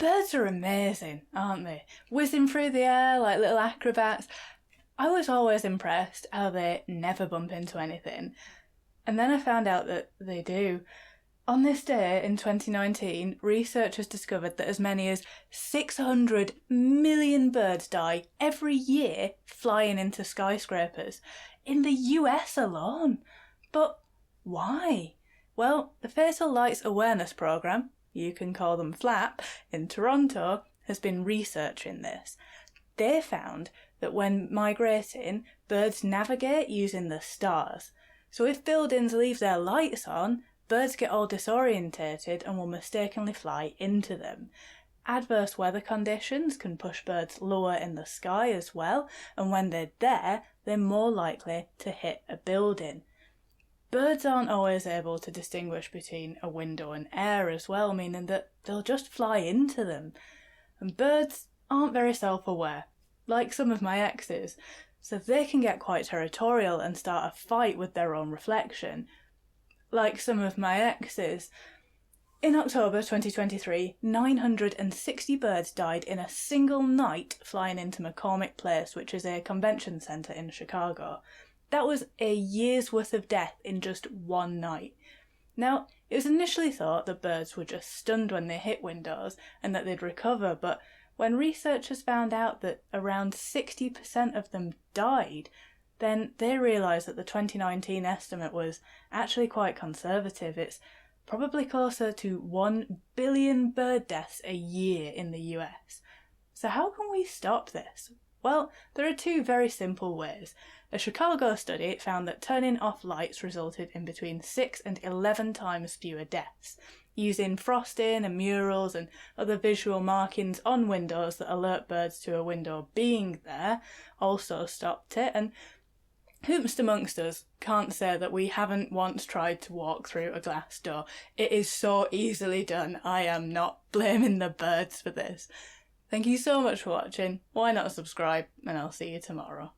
Birds are amazing, aren't they? Whizzing through the air like little acrobats. I was always impressed how they never bump into anything. And then I found out that they do. On this day in 2019, researchers discovered that as many as 600 million birds die every year flying into skyscrapers in the US alone. But why? Well, the Fatal Lights Awareness Programme, you can call them FLAP, in Toronto has been researching this. They found that when migrating, birds navigate using the stars. So if buildings leave their lights on, birds get all disorientated and will mistakenly fly into them. Adverse weather conditions can push birds lower in the sky as well, and when they're there, they're more likely to hit a building. Birds aren't always able to distinguish between a window and air as well, meaning that they'll just fly into them. And birds aren't very self-aware, like some of my exes, so they can get quite territorial and start a fight with their own reflection. Like some of my exes. In October 2023, 960 birds died in a single night flying into McCormick Place, which is a convention centre in Chicago. That was a year's worth of death in just one night. Now, it was initially thought that birds were just stunned when they hit windows and that they'd recover, but when researchers found out that around 60% of them died, then they realised that the 2019 estimate was actually quite conservative. It's probably closer to 1 billion bird deaths a year in the US. So how can we stop this? Well, there are two very simple ways. A Chicago study found that turning off lights resulted in between 6 and 11 times fewer deaths. Using frosting and murals and other visual markings on windows that alert birds to a window being there also stopped it, and whomst amongst us can't say that we haven't once tried to walk through a glass door. It is so easily done. I am not blaming the birds for this. Thank you so much for watching. Why not subscribe, and I'll see you tomorrow.